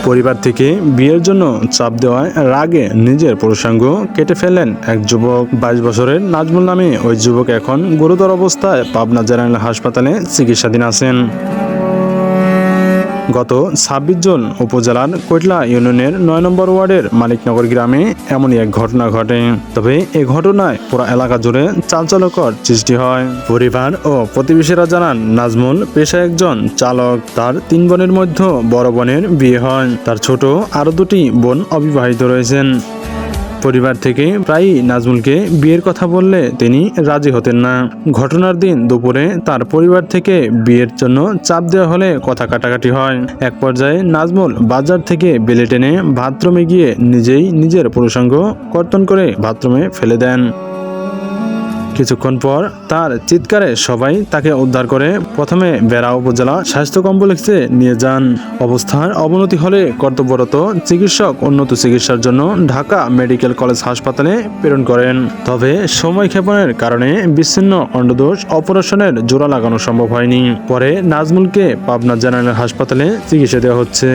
পরিবার থেকে বিয়ের জন্য চাপ দেওয়ায় রাগে নিজের পুরুষাঙ্গ কেটে ফেললেন এক যুবক। 22 বছরের নাজমুল নামে ওই যুবক এখন গুরুতর অবস্থায় পাবনা জেনারেল হাসপাতালে চিকিৎসাধীন আছেন। গত 26 জুন উপজেলার কৈটলা ইউনিয়নের 9 নম্বর ওয়ার্ডের মানিকনগর গ্রামে এমনই এক ঘটনা ঘটে। তবে এই ঘটনায় পুরো এলাকা জুড়ে চাঞ্চল্যকর সৃষ্টি হয়। পরিবার ও প্রতিবেশীরা জানান, নাজমুল পেশায় একজন চালক। তার 3 বোনের মধ্যে বড় বোনের বিয়ে হয়। তার ছোট আরও 2টি বোন অবিবাহিত রয়েছেন। পরিবার থেকে প্রায়ই নাজমুলকে বিয়ের কথা বললে তিনি রাজি হতেন না। ঘটনার দিন দুপুরে তার পরিবার থেকে বিয়ের জন্য চাপ দেওয়া হলে কথা কাটাকাটি হয়। এক পর্যায়ে নাজমুল বাজার থেকে বেলে টেনে বাথরুমে গিয়ে নিজেই নিজের পুরুষাঙ্গ কর্তন করে বাথরুমে ফেলে দেন। কিছুক্ষণ পর তার চিৎকারে সবাই তাকে উদ্ধার করে প্রথমে বেড়া উপজেলা স্বাস্থ্য কমপ্লেক্সে নিয়ে যান। অবস্থার অবনতি হলে কর্তব্যরত চিকিৎসক উন্নত চিকিৎসার জন্য ঢাকা মেডিকেল কলেজ হাসপাতালে প্রেরণ করেন। তবে সময়ক্ষেপণের কারণে বিচ্ছিন্ন অন্ডদোষ অপারেশনের জোড়া লাগানো সম্ভব হয়নি। পরে নাজমুলকে পাবনা জেনারেল হাসপাতালে চিকিৎসা দেওয়া হচ্ছে।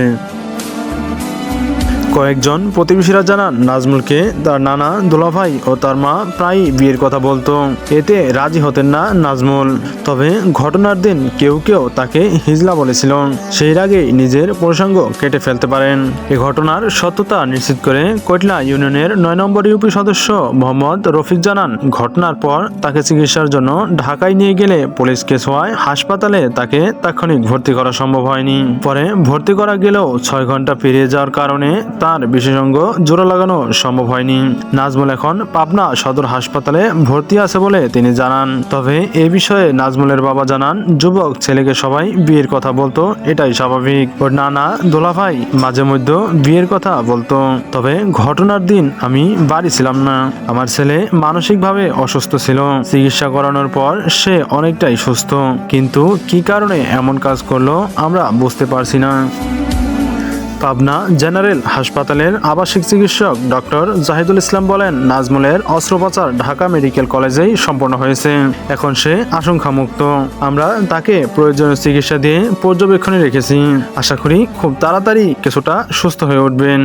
কয়েকজন প্রতিবেশীরা জানান, নাজমুলকে তার নানা, দুলাভাই ও তার মা প্রায়ই বিয়ের কথা বলতো। এতে রাজি হতেন না নাজমুল। তবে ঘটনার দিন কেউ কেউ তাকে হিজলা বলেছিল। সেই আগেই নিজের পুরুষাঙ্গ কেটে ফেলতে পারেন। এ ঘটনার সত্যতা নিশ্চিত করে কৈটলা ইউনিয়নের 9 নম্বর ইউপি সদস্য মোহাম্মদ রফিক জানান, ঘটনার পর তাকে চিকিৎসার জন্য ঢাকায় নিয়ে গেলে পুলিশ কেস হওয়ায় হাসপাতালে তাকে তাৎক্ষণিক ভর্তি করা সম্ভব হয়নি। পরে ভর্তি করা গেলেও 6 ঘন্টা পেরিয়ে যাওয়ার কারণে তার বিশেষজ্ঞ জোড়া লাগানো সম্ভব হয়নি। নাজমুল এখন পাবনা সদর হাসপাতালে ভর্তি আছে বলে তিনি জানান। তবে এ বিষয়ে নাজমুলের বাবা জানান, যুবক ছেলেকে সবাই বিয়ের কথা বলতো, এটাই স্বাভাবিক। ওর নানা, দোলাভাই মাঝে মধ্যে বিয়ের কথা বলতো। তবে ঘটনার দিন আমি বাড়ি ছিলাম না। আমার ছেলে মানসিকভাবে অসুস্থ ছিল। চিকিৎসা করানোর পর সে অনেকটাই সুস্থ, কিন্তু কি কারণে এমন কাজ করলো আমরা বুঝতে পারছি না। পাবনা জেনারেল হাসপাতালের আবাসিক চিকিৎসক ডক্টর জাহিদুল ইসলাম বলেন, নাজমুলের অস্ত্রোপচার ঢাকা মেডিকেল কলেজেই সম্পন্ন হয়েছে। এখন সে আশঙ্কামুক্ত। আমরা তাকে প্রয়োজনীয় চিকিৎসা দিয়ে পর্যবেক্ষণে রেখেছি। আশা করি খুব তাড়াতাড়ি কিছুটা সুস্থ হয়ে উঠবেন।